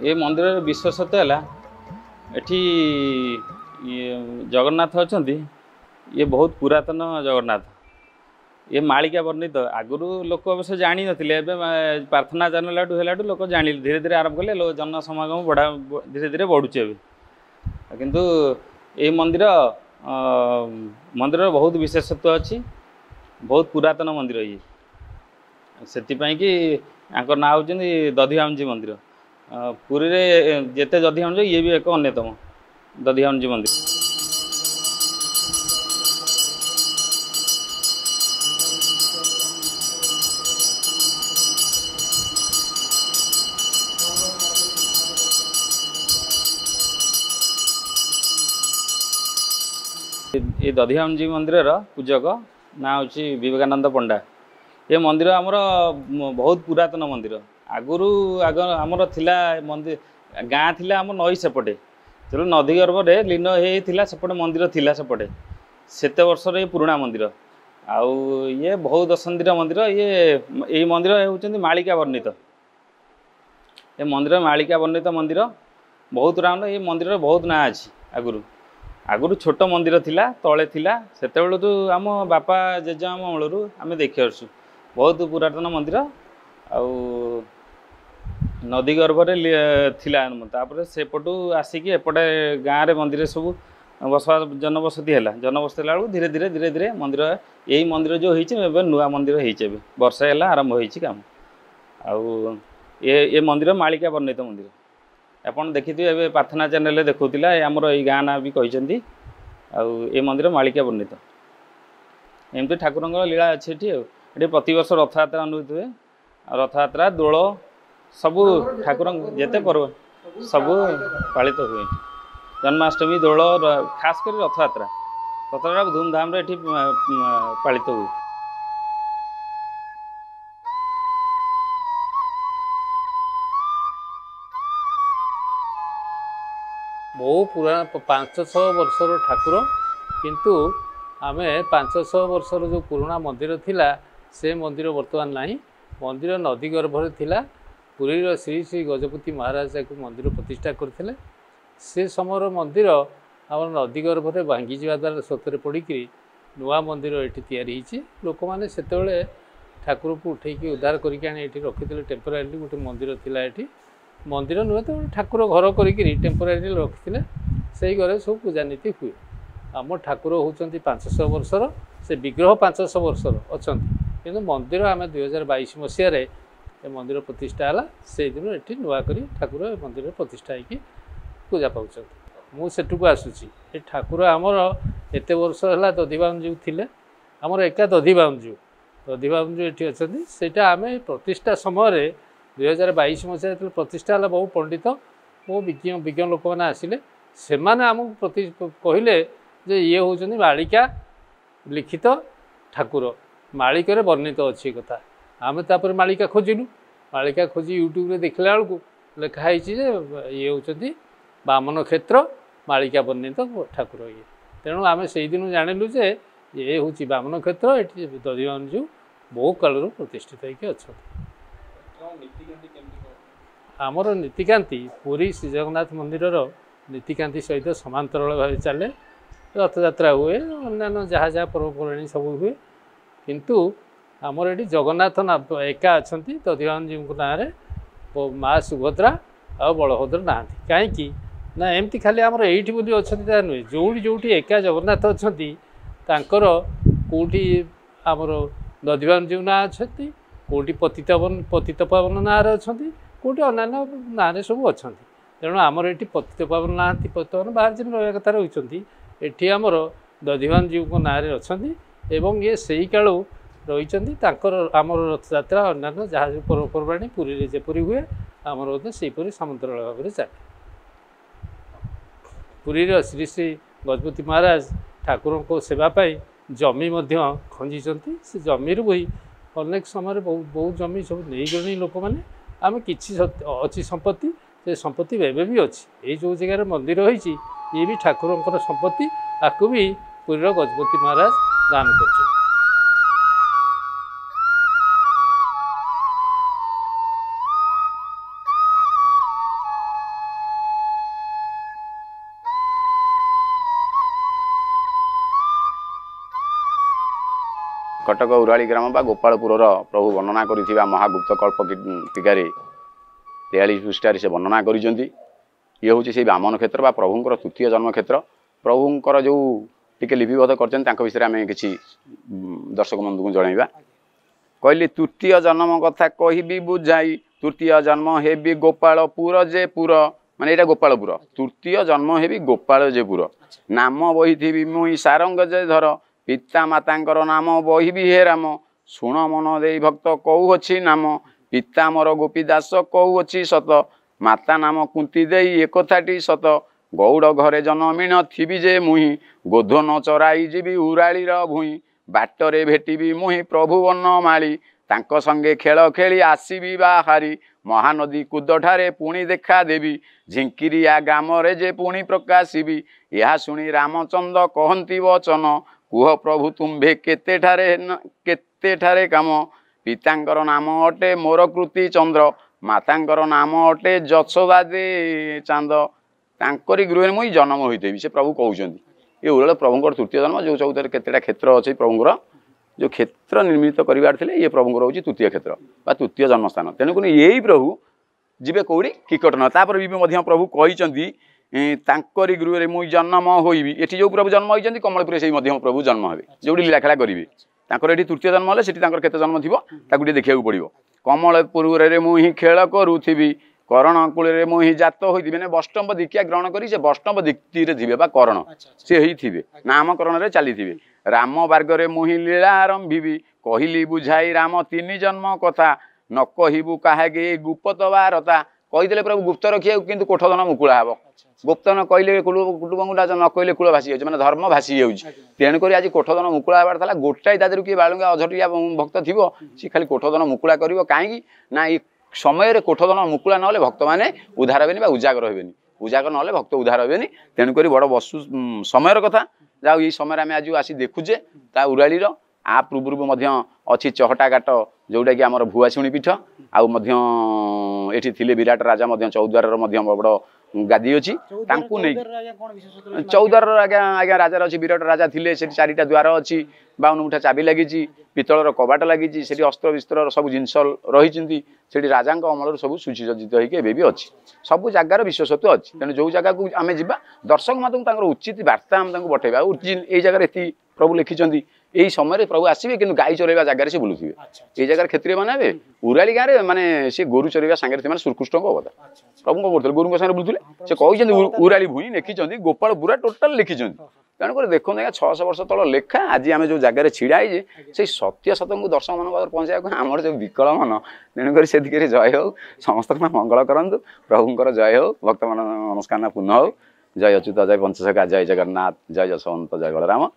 ये मंदिर विशेषत्व है एठी जगन्नाथ अच्छा ये बहुत पुरातन जगन्नाथ ये मालिका वर्णित आगुरी लोक अवश्य जानी नथिले प्रार्थना चैनल है लोक जान धीरे धीरे आरंभ कले जनसमागम बढ़ा धीरे धीरे बढ़ुचे किंतु ये मंदिर मंदिर बहुत विशेषत्व अच्छी बहुत पुरातन मंदिर ये से कि ना हूँ दधिवामजी मंदिर पुरी रे जेते दधिवामजी ये भी एक अन्यतम दधिवामजी मंदिर। ये दधिवामजी मंदिर पूजक ना हूँ विवेकानंद पंडा। ये मंदिर आमर बहुत पुरातन मंदिर आगुरी आमर थिला मंदिर गाँ थिला आम नई सेपटे चलो नदी गर्भे लीन होता सेपटे मंदिर थिला सेपटे सेते वर्ष ये पुराणा मंदिर आउ ये बहुत दशंधीर मंदिर ये मंदिर होती मालिका वर्णित ये मंदिर मालिका वर्णित मंदिर बहुत राउंड ये मंदिर बहुत ना अच्छी आगुरी छोट मंदिर थिला तले थिला सेते बेलू तो आम बापा जेजे आम मूलू आम देखी आसु बहुत पुरातन मंदिर आउ नदी गर्भे थिला तापर सेपटू आसिकी एपटे गाँव में मंदिर सब बसवास जनबसती है जनबसती बेलू धीरे धीरे धीरे धीरे मंदिर यही मंदिर जो होती नुआ मंदिर होती वर्षे है आरंभ हो काम आउ ये मंदिर मालिका वर्णित मंदिर आपन देखी ए प्रार्थना चैनल देखुला आमर ये गाँ ना भी कही ये मंदिर मालिका वर्णित एमती ठाकुर लीला अच्छी ये प्रति वर्ष रथयात्रा अनुष्ठित हुए रथयात्रा दोल सबू ठाकुर जेते पर्व सबू पालित हुए जन्माष्टमी दोल खास कर रथयात्रा रथयात्रा धूमधाम रे पालित हुए। बहु पुराना 500 वर्षर ठाकुर किंतु आमे 500 वर्षर जो पुराना मंदिर थिला से मंदिर वर्तमान नहीं मंदिर नदी गर्भर थिला पुरीर श्री श्री गजपति महाराज को मंदिर प्रतिष्ठा करथिले से समयर मंदिर आम नदी गर्भर भांगी जा द्वारा सतरे पड़ी नुआ मंदिर ये तैयारी लोक मैंने से ठाकुर को उठेकी उद्धार करके रखी टेम्पोरारी गोटे मंदिर थिला ये मंदिर नुहे तो ठाकुर घर करी टेम्पोरारी रखी से घरे सब पूजा नीति हुए आम ठाकुर होती 500 वर्षर से विग्रह 500 वर्षर अच्छा कि मंदिर आम 2022 मसीह मंदिर प्रतिष्ठा है से दिन ये नुआ कर ठाकुर मंदिर प्रतिष्ठा होगी पूजा पाँच मुझे को आसूसी ये ठाकुर आमर एत वर्ष है दधिवामजू थे आमर एका दधिवामजू ये अच्छा से आम प्रतिष्ठा समय 2022 मसीह प्रतिष्ठा है बहु पंडित बहु विज्ञ लोक मैंने आसिले से आमको कहले जे ये हूँ मालिका लिखित ठाकुर मालिक वर्णित अच्छी कथा आम तापर मालिका खोजिलु मालिका खोजी यूट्यूब देखला बेलू लिखाई ये हूँ बामन क्षेत्र मालिका वर्णित ठाकुर ये तेणु आम से दिन जानिलु जे ये हूँ बामन क्षेत्र ये दधिवामजू बहु काल प्रतिष्ठित होकर अच्छा आमर नीतिकांति पुरी श्री जगन्नाथ मंदिर नीतिकांति सहित समांतराल भाव चले रथयात्रा हुए अन्य जहाँ जहाँ पर्वपर्वाणी सब हुए किंतु आमर ये जगन्नाथ एका अच्छा दधिवामजी ना माँ सुभद्रा आ बलभद्र ना कहीं ना एमती खाली आमर एठी बोली अच्छा नुहे जोटी जोटी एका जगन्नाथ अच्छा कौटी आमर दधिवामजी ना अच्छा कौटी पतितपावन ना अच्छा कौटी अन्य ना सब अच्छा तेणु आमर ये पतितपावन ना पतितपावन बाहर जन रहा कथा रही एठी आमर दधिवामजी ना अच्छा एवं ये सही कालू रही आमर रथयात्रा अन्य जहाँ पर्वपर्वाणी पुरी जेपरी हुए आमर सेपरी समांतराल भाव में चले पुरीर श्री श्री गजपति महाराज ठाकुर को सेवाई जमी खंजी से जमी भी अनेक समय बहुत जमी सब नहीं गले लोक मैंने आम कि अच्छी संपत्ति से संपत्ति एवं भी अच्छी ये जो जगार मंदिर होती ये भी ठाकुर संपत्ति आपको भी पुरीर गजपति महाराज दान कर। कटक उराली ग्राम बा गोपालपुर प्रभु वर्णना कर महागुप्त कल्प टीकार 43 पृष्ठार से वर्णना कर ये हूँ से बामन क्षेत्र बा प्रभुंर तृतीय जन्म क्षेत्र प्रभुंर जो टिके लिपिबद्ध कर विषय आम कि दर्शक बंधु को जनइबा कहली तृतीय जन्म कथा कहि बुझाई तृतीय जन्म हेबी गोपालपुर जे पुर माने एटा गोपालपुर तृतीय जन्म हेबी गोपाल जे पुर नाम बही मुई सारंग जे धर पिता मातांकर नाम बही हे राम शुण मन दे भक्त कौ अच्छी नाम पिता मोर गोपीदास कौ अच्छी सत माता नाम कुंती देई एकथाटी सत गौड़ घरे जनमीण थिबी जे मुही गोधन चराई जीवी उरालीर भूई बाटरे भेटिबी मुही प्रभु वनमाली तांको संगे खेल खेली आसीबी बाहारी महानदी कूदठारे पुणी देखा देवी झिंकिरिया ग्राम रे जे पुणी प्रकाशिबी यह शुणी रामचंद्र कहंती वचन कुह प्रभु तुम्भे केते ठारे काम पितांकर नाम अटे मोर कृति चंद्र मातांकर नाम अटे जशोदा दे चांद तांकरी गृह मुई जन्म होइतेबी से प्रभु कहउछंती ये उराल प्रभुंर तृतीय जन्म जो चौधरी केतेटा क्षेत्र अच्छे प्रभुंर जो क्षेत्र निर्मित करार ये प्रभुंर हूँ तृतीय क्षेत्र बा तृतीय जन्मस्थान तेणुक यही प्रभु जीवे कौड़ी किकटन भी प्रभु कही गृह मुई जन्म होइबी एठी जो प्रभु जन्म होइछंती कमलपुर से प्रभु जन्म हेबे जोड़ी लीलाखेला करेंगे ये तृतीय जन्म है सेठी केते जन्म थी देखा पड़ो कमलपुर मुही खेल करुथी करण कूल मुही जात होती मैंने वैष्णव दीक्षा ग्रहण करी से वैष्णव दीप्ति थे करण से थे नामकरण चली राम बार्गरे मुही लीला आरंभी कहली बुझाई राम 3 जन्म कथा न कहबू काहे गुप्त बारता कहीदे प्रभु गुप्त रखिए किंतु कोठधन मुकुला हे गुप्त न कहले कुटुंब न कहले कूल भासी जाऊँ मैंने धर्म भासी जाऊँगी तेणुक आज कोठधन मुकुला हबार था गोटाए तादेह किए बालुंगा अझटिया भक्त थी सी खाली कोठधन मुकुला कर कहीं ना समय कोठधन मुकुला ना भक्त मैंने उद्धार हेनी उजागर हेनी उजागर ना भक्त उद्धार हेनी तेणुक बड़ बसु समय कथा जाओ ये समय आम आज आसी देखुचे ता उरालीर आ पूर्व अच्छी चहटा घाट जोटा कि आमर भुआशुणी पीठ आठी थे विराट राजा चौद्वार बड़ गादी अच्छी चौद्वार आज्ञा आज्ञा राजार अच्छी विराट राजा थे से 4टा द्वार अच्छी 52 मुठा चाबी लगी पितलर कबाट लगी से अस्त्र विस्त्र सब जिनस रही से राजा अमल सब सुसज्जित होगी अच्छी सब जगार विशेषत्व अच्छी तेणु जो जगह को आम जा दर्शक मत उचित बार्ता आम पठेगा ये जगह ये प्रभु लिखिं यही समय प्रभु आसवे कि गाई चरवा जगह से बुलूथे ये जगह क्षेत्रीय मैंने उराली गाँव में माने सी गोरु चरवा सागर श्रीकृष्ण अवतार प्रभु करते गोरु सागर बुलूले से कहते उराली भूई लिखिं गोपालपुरा टोटाल लिखिं तेणुक देखो आज्ञा 600 वर्ष तल लेखा आज आम जो जगह छिड़ाई से सत्य सत को दर्शक मान पहुँचा आमर जो विकल मन तेणुक से दिखे जय हो समस्त मंगल करूँ प्रभुंर जय हो भक्त मान नमस्कार पूर्ण हो जय अच्युत जय पंचशखा जय जगन्नाथ जय जशवंत जय बलराम।